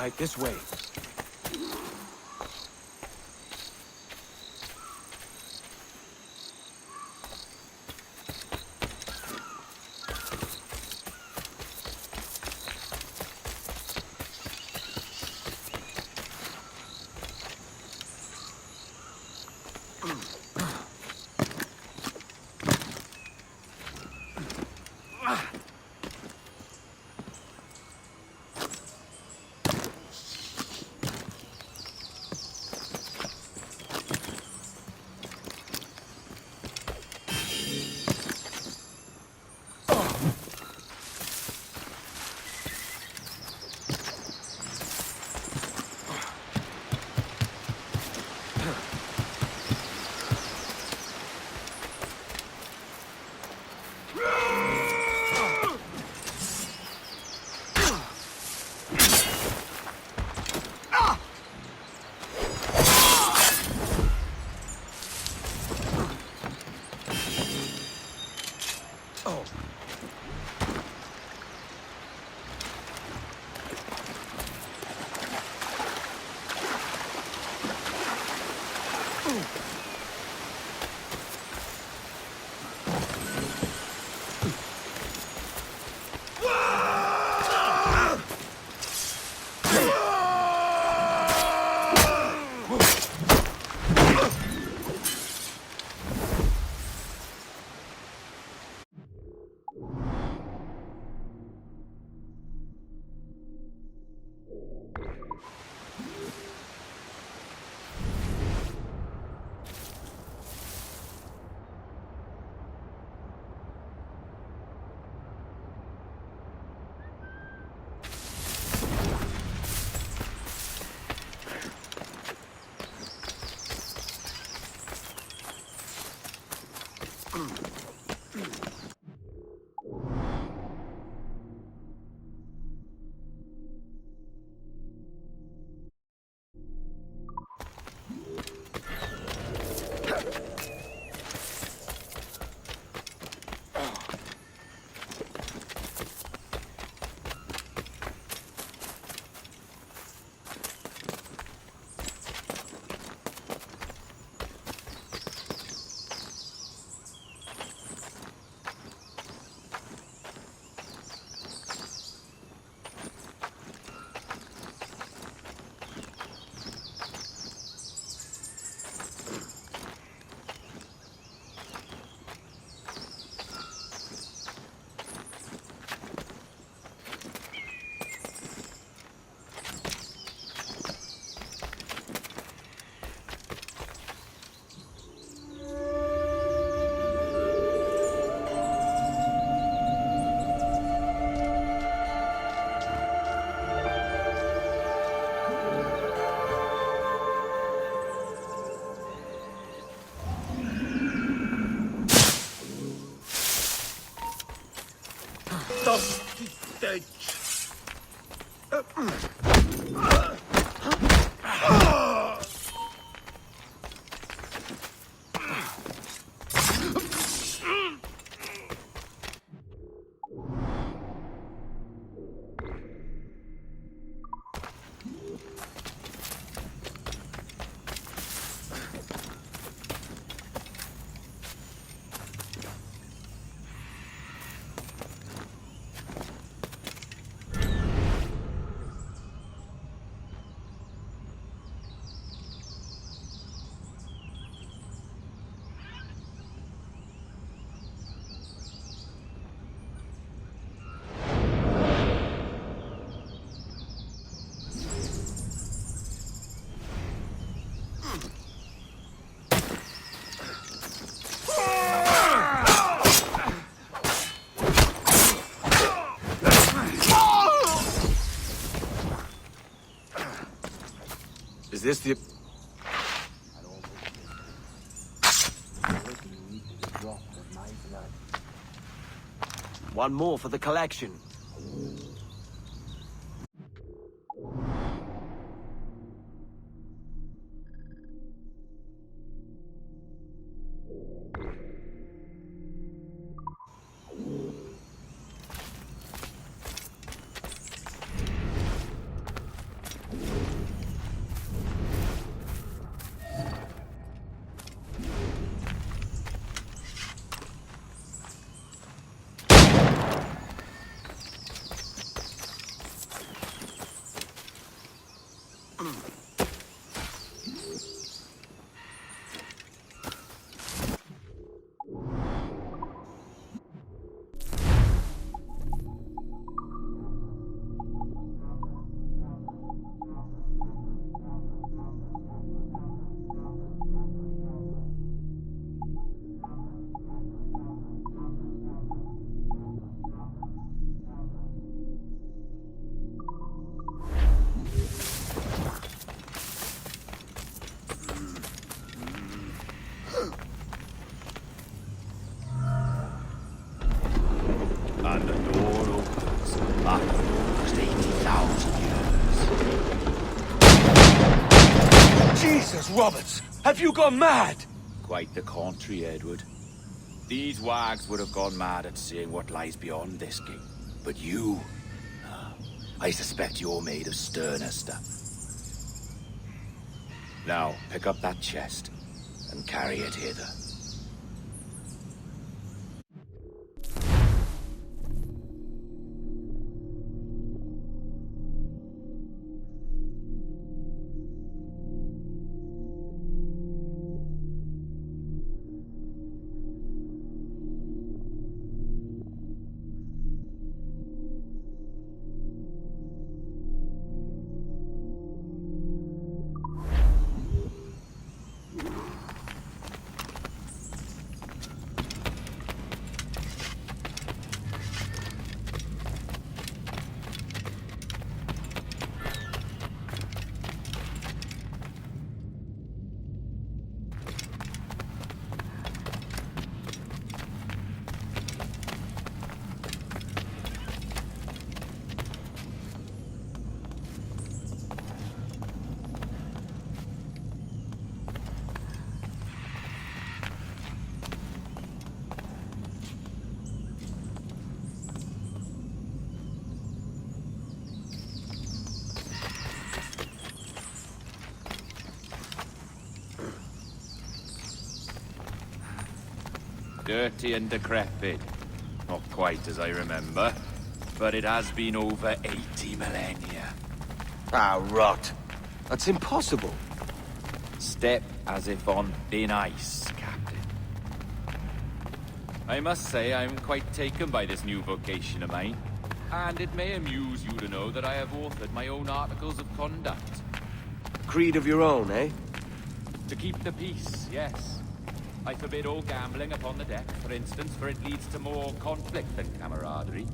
right, this way. Is this the... One more for the collection. Roberts! Have you gone mad? Quite the contrary, Edward. These wags would have gone mad at seeing what lies beyond this gate. But you... I suspect you're made of sterner stuff. Now, pick up that chest and carry it hither. Dirty and decrepit. Not quite as I remember, but it has been over 80 millennia. Ah, rot. That's impossible. Step as if on thin ice, Captain. I must say I'm quite taken by this new vocation of mine, and it may amuse you to know that I have authored my own articles of conduct. Creed of your own, eh? To keep the peace, yes. I forbid all gambling upon the deck, for instance, for it leads to more conflict than camaraderie.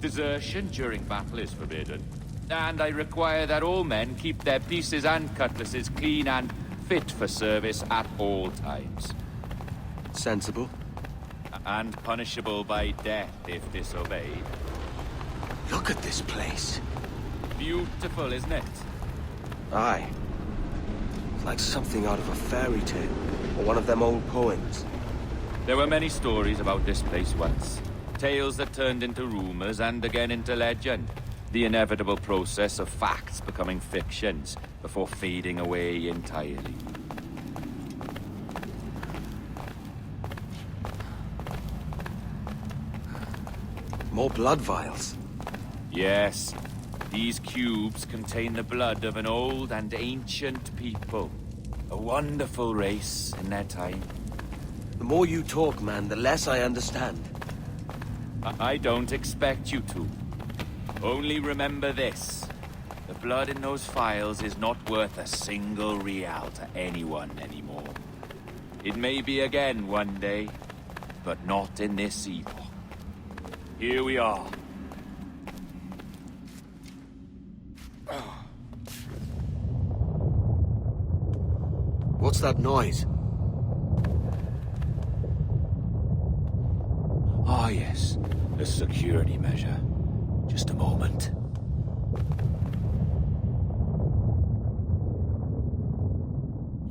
Desertion during battle is forbidden. And I require that all men keep their pieces and cutlasses clean and fit for service at all times. Sensible. And punishable by death if disobeyed. Look at this place. Beautiful, isn't it? Aye. It's like something out of a fairy tale, or one of them old poems. There were many stories about this place once. Tales that turned into rumors and again into legend. The inevitable process of facts becoming fictions before fading away entirely. More blood vials. Yes, these cubes contain the blood of an old and ancient people. A wonderful race in their time. The more you talk, man, the less I understand. I don't expect you to. Only remember this. The blood in those files is not worth a single real to anyone anymore. It may be again one day, but not in this epoch. Here we are. What's that noise? Ah, yes. A security measure. Just a moment.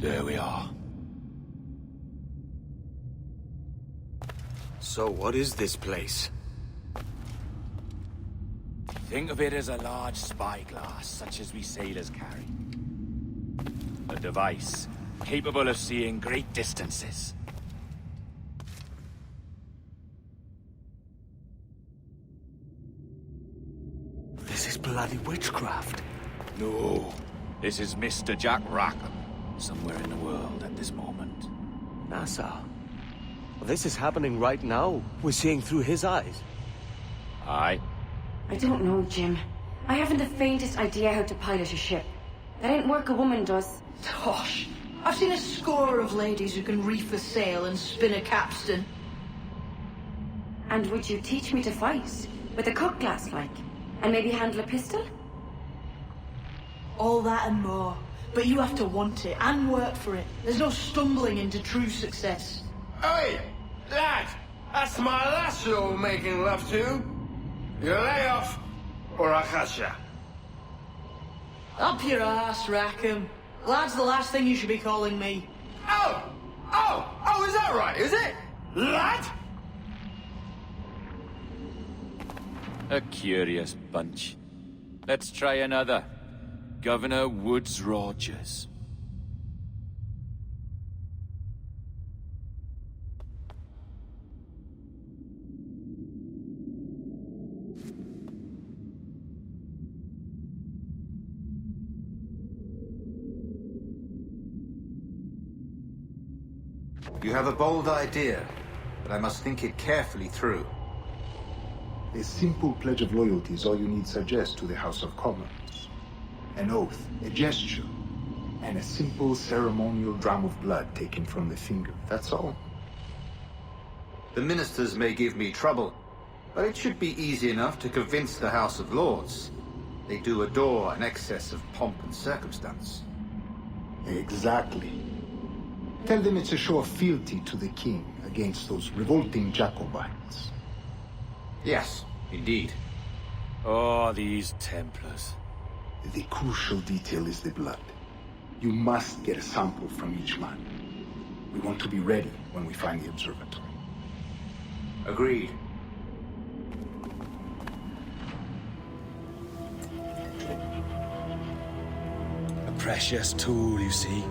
There we are. So what is this place? Think of it as a large spyglass, such as we sailors carry. A device capable of seeing great distances. This is bloody witchcraft. No, this is Mr. Jack Rackham, somewhere in the world at this moment. Nassau. This is happening right now. We're seeing through his eyes. Aye. I don't know, Jim. I haven't the faintest idea how to pilot a ship. That ain't work a woman does. Tosh. I've seen a score of ladies who can reef a sail and spin a capstan. And would you teach me to fight? With a cutlass, like? And maybe handle a pistol? All that and more. But you have to want it and work for it. There's no stumbling into true success. Hey, lad! That's my lass you're making love to. You lay off, or I'll catch ya. Up your ass, Rackham. Lad's the last thing you should be calling me. Oh, is that right, is it? Lad? A curious bunch. Let's try another. Governor Woods Rogers. You have a bold idea, but I must think it carefully through. A simple pledge of loyalty is all you need suggest to the House of Commons. An oath, a gesture, and a simple ceremonial dram of blood taken from the finger. That's all. The ministers may give me trouble, but it should be easy enough to convince the House of Lords. They do adore an excess of pomp and circumstance. Exactly. Tell them it's a show of fealty to the king against those revolting Jacobites. Yes, indeed. Oh, these Templars. The crucial detail is the blood. You must get a sample from each man. We want to be ready when we find the observatory. Agreed. A precious tool, you see.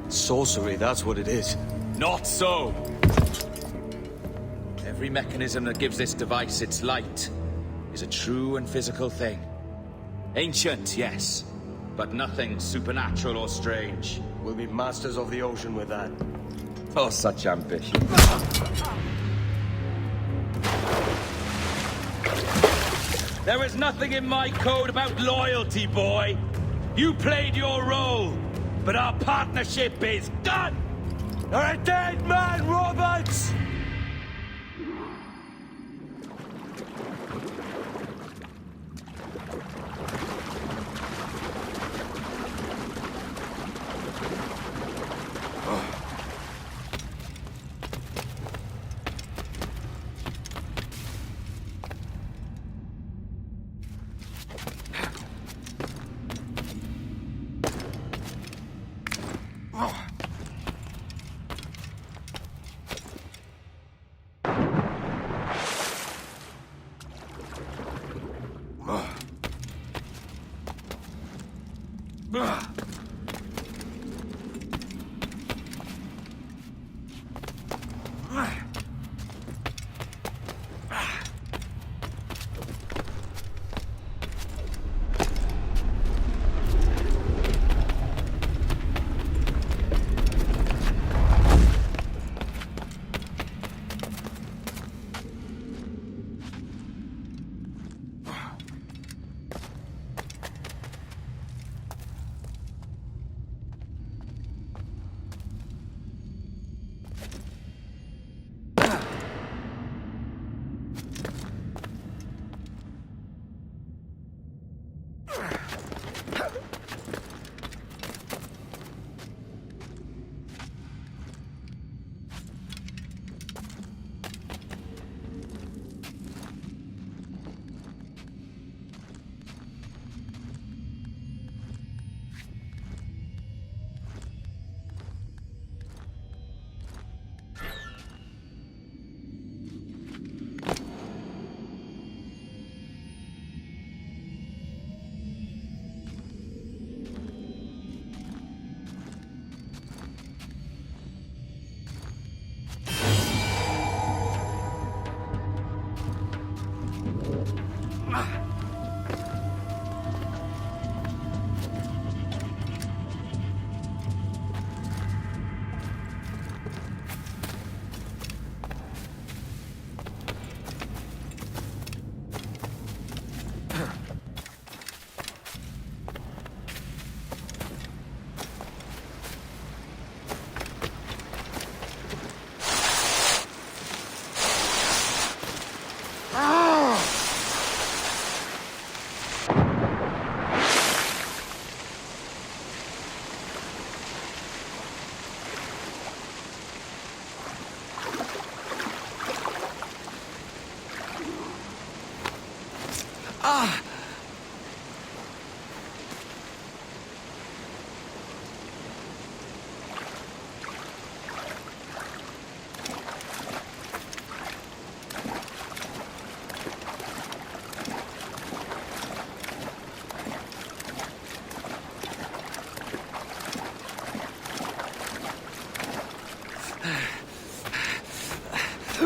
Sorcery, that's what it is. Not so! Every mechanism that gives this device its light is a true and physical thing. Ancient, yes, but nothing supernatural or strange. We'll be masters of the ocean with that. Oh, such ambition. There is nothing in my code about loyalty, boy. You played your role, but our partnership is done! You're a dead man, Roberts!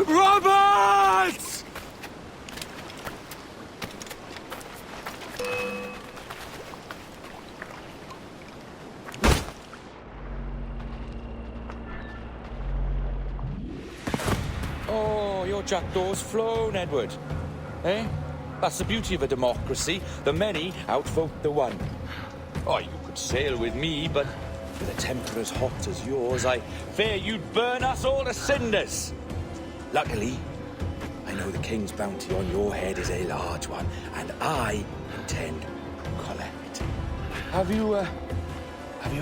Roberts! Oh, your jackdaw's flown, Edward. Eh? That's the beauty of a democracy. The many outvote the one. Oh, you could sail with me, but with a temper as hot as yours, I fear you'd burn us all to cinders. Luckily, I know the king's bounty on your head is a large one, and I intend to collect. Have you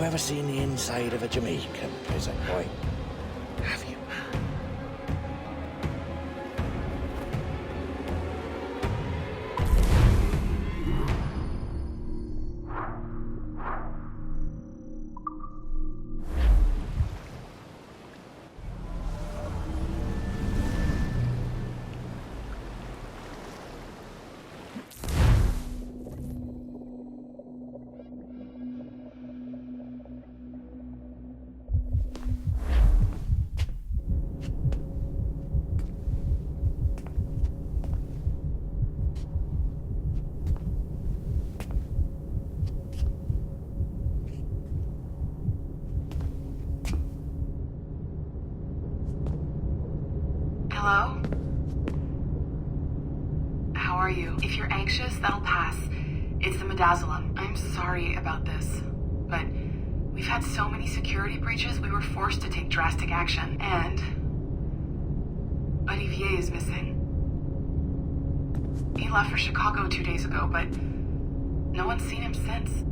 ever seen the inside of a Jamaican prison, boy? Have you? Hello? How are you? If you're anxious, that'll pass. It's the midazolam. I'm sorry about this, but we've had so many security breaches, we were forced to take drastic action. And Olivier is missing. He left for Chicago 2 days ago, but no one's seen him since.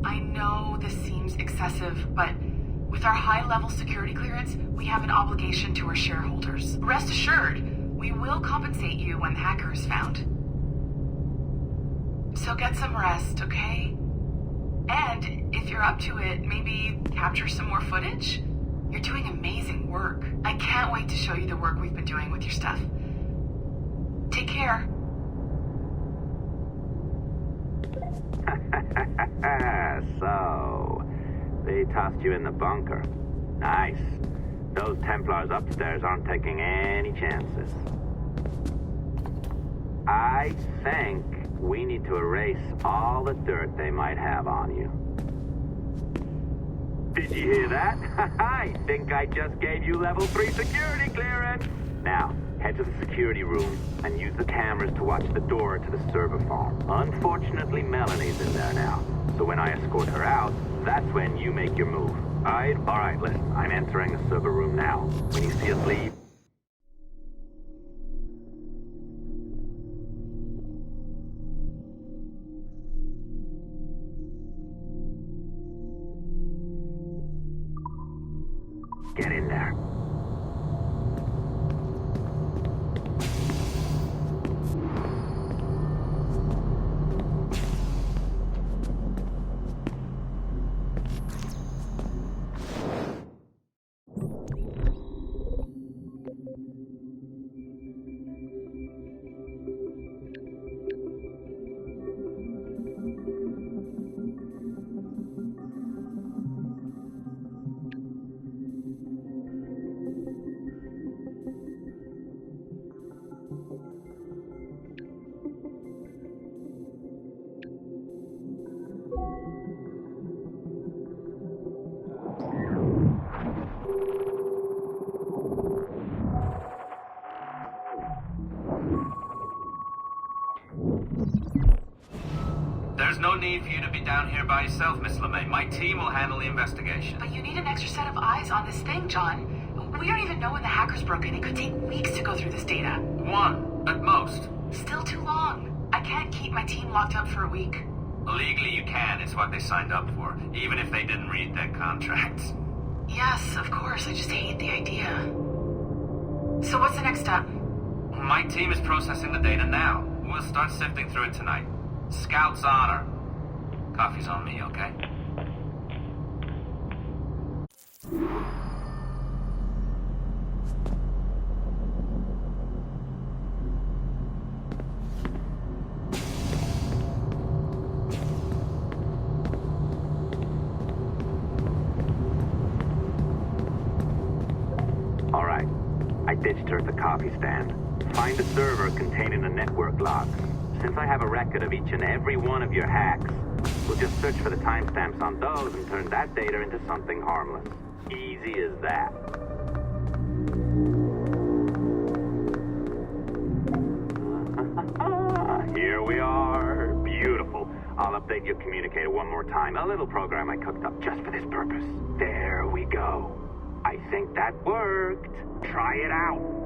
I know this seems excessive, but with our high-level security clearance, we have an obligation to our shareholders. Rest assured, we will compensate you when the hacker is found. So get some rest, okay? And if you're up to it, maybe capture some more footage? You're doing amazing work. I can't wait to show you the work we've been doing with your stuff. Take care. So, they tossed you in the bunker. Nice. Those Templars upstairs aren't taking any chances. I think we need to erase all the dirt they might have on you. Did you hear that? I think I just gave you level 3 security clearance. Now, head to the security room and use the cameras to watch the door to the server farm. Unfortunately, Melanie's in there now. So when I escort her out, that's when you make your move. All right, listen. I'm entering the server room now. When you see us leave... get in there. There's no need for you to be down here by yourself, Miss LeMay. My team will handle the investigation. But you need an extra set of eyes on this thing, John. We don't even know when the hackers broke in. It could take weeks to go through this data. 1, at most. Still too long. I can't keep my team locked up for a week. Legally you can. It's what they signed up for, even if they didn't read their contracts. Yes, of course. I just hate the idea. So what's the next step? My team is processing the data now. We'll start sifting through it tonight. Scout's honor. Coffee's on me, okay? I ditched her at the coffee stand. Find a server containing the network logs. Since I have a record of each and every one of your hacks, we'll just search for the timestamps on those and turn that data into something harmless. Easy as that. Here we are. Beautiful. I'll update your communicator one more time. A little program I cooked up just for this purpose. There we go. I think that worked. Try it out.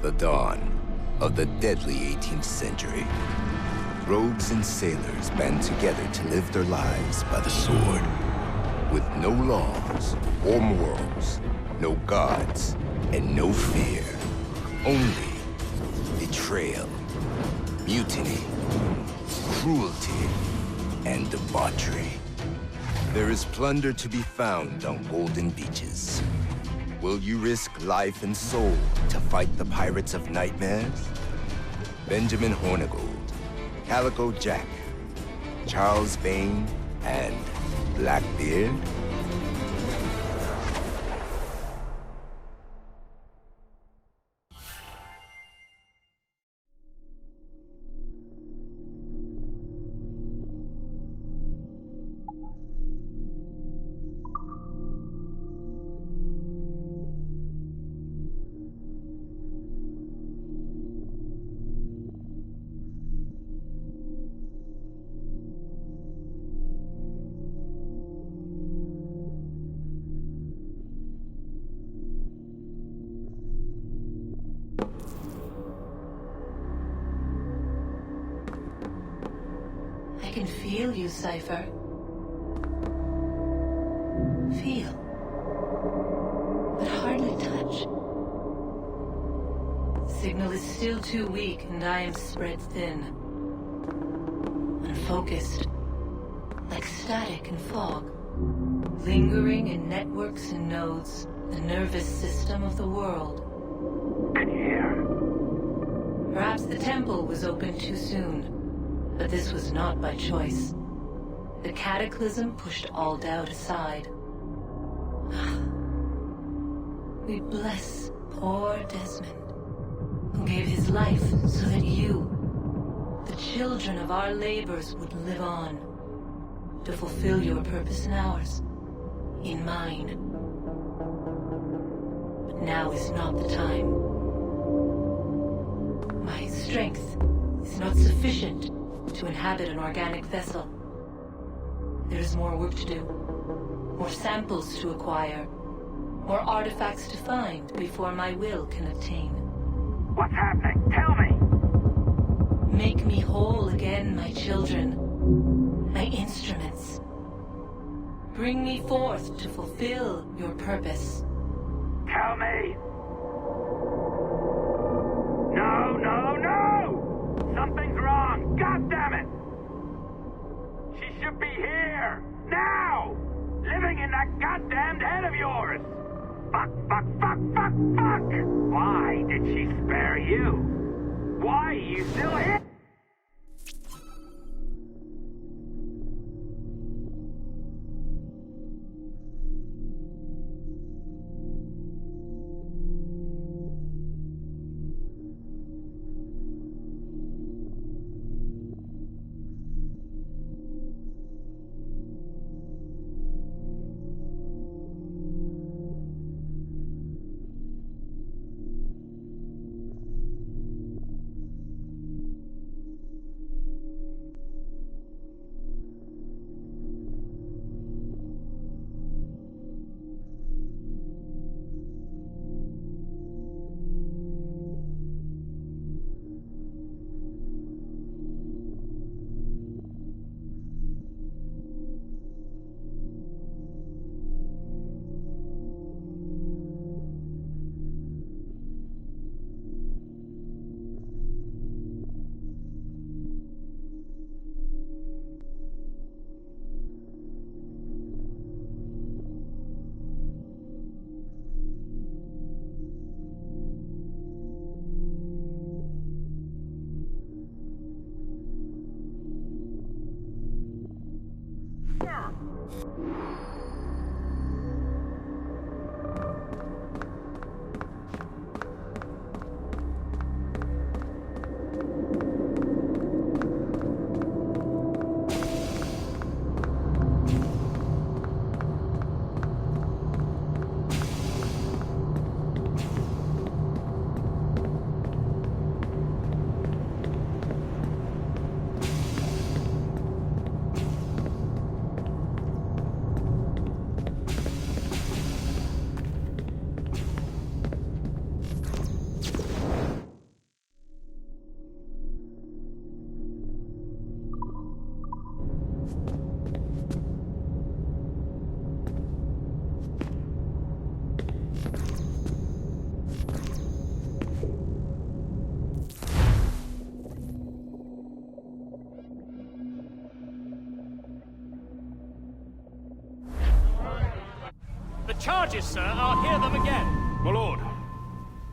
The dawn of the deadly 18th century. Rogues and sailors band together to live their lives by the sword. With no laws or morals, no gods, and no fear. Only betrayal, mutiny, cruelty, and debauchery. There is plunder to be found on golden beaches. Will you risk life and soul to fight the pirates of nightmares? Benjamin Hornigold, Calico Jack, Charles Vane, and Blackbeard? I can feel you, Cypher. Feel. But hardly touch. Signal is still too weak, and I am spread thin. Unfocused. Like static and fog. Lingering in networks and nodes. The nervous system of the world. Can you hear? Perhaps the temple was opened too soon. But this was not by choice. The cataclysm pushed all doubt aside. We bless poor Desmond, who gave his life so that you, the children of our labors, would live on, to fulfill your purpose in ours, in mine. But now is not the time. My strength is not sufficient to inhabit an organic vessel. There is more work to do, more samples to acquire, more artifacts to find before my will can obtain. What's happening? Tell me! Make me whole again, my children, my instruments. Bring me forth to fulfill your purpose. Tell me! No, no, no! Something's wrong! God damn it! She should be here! Now! Living in that goddamned head of yours! Fuck, fuck, fuck, fuck, fuck! Why did she spare you? Why are you still here? charges, sir. I'll hear them again. My lord,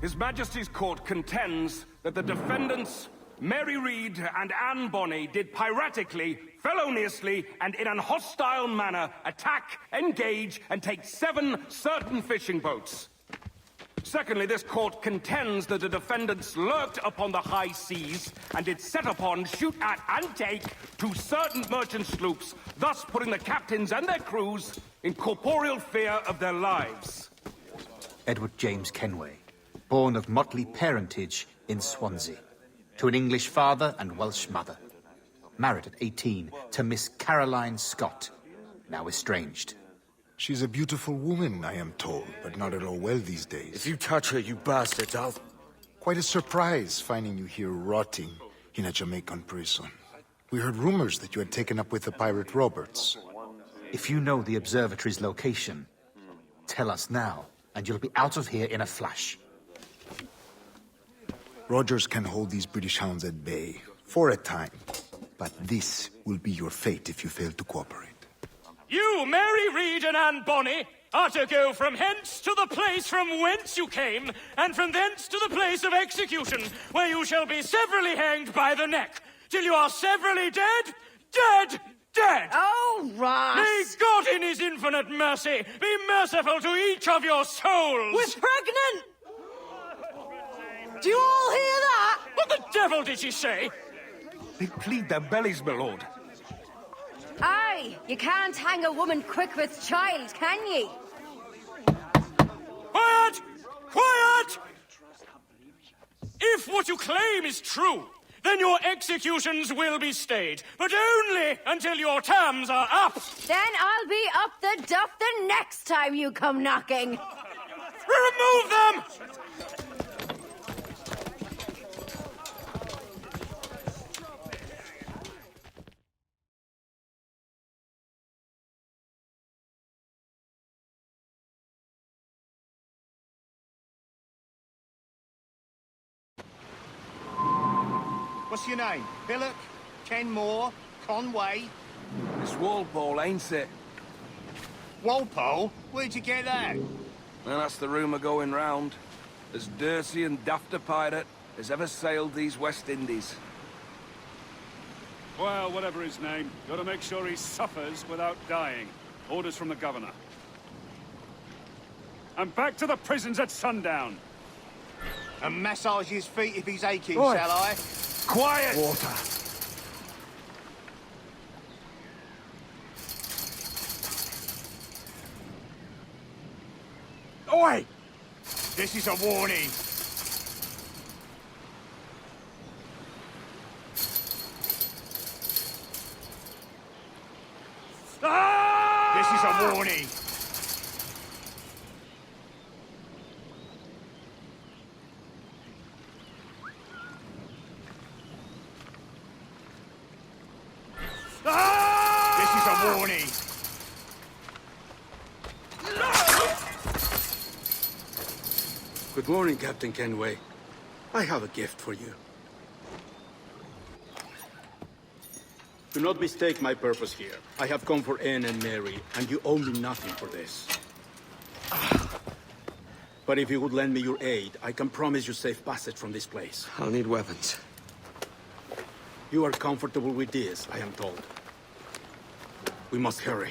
His Majesty's court contends that the defendants, Mary Reed and Anne Bonny, did piratically, feloniously, and in an hostile manner attack, engage, and take 7 certain fishing boats. Secondly, this court contends that the defendants lurked upon the high seas and did set upon, shoot at, and take 2 certain merchant sloops, thus putting the captains and their crews in corporeal fear of their lives. Edward James Kenway, born of motley parentage in Swansea, to an English father and Welsh mother. Married at 18 to Miss Caroline Scott, now estranged. She's a beautiful woman, I am told, but not at all well these days. If you touch her, you bastards, I'll... Quite a surprise finding you here rotting in a Jamaican prison. We heard rumors that you had taken up with the pirate Roberts. If you know the observatory's location, tell us now, and you'll be out of here in a flash. Rogers can hold these British hounds at bay, for a time. But this will be your fate if you fail to cooperate. You, Mary Reed and Anne Bonny, are to go from hence to the place from whence you came, and from thence to the place of execution, where you shall be severally hanged by the neck, till you are severally dead, dead, dead! Oh, Ross! May God in his infinite mercy be merciful to each of your souls! We're pregnant! Do you all hear that? What the devil did she say? They plead their bellies, my lord. Aye, you can't hang a woman quick with child, can ye? Quiet! Quiet! If what you claim is true, then your executions will be stayed, but only until your terms are up. Then I'll be up the duff the next time you come knocking. Remove them! What's your name? Billock? Kenmore? Conway? It's Walpole, ain't it? Walpole? Where'd you get that? Well, that's the rumour going round. As dirty and daft a pirate as ever sailed these West Indies. Well, whatever his name, gotta make sure he suffers without dying. Orders from the governor. And back to the prisons at sundown. And massage his feet if he's aching, Oi. shall I? Quiet! Water. Oi! This is a warning. Ah! This is a warning. This is a warning. Good morning, Captain Kenway. I have a gift for you. Do not mistake my purpose here. I have come for Anne and Mary, and you owe me nothing for this. But if you would lend me your aid, I can promise you safe passage from this place. I'll need weapons. You are comfortable with this, I am told. We must hurry.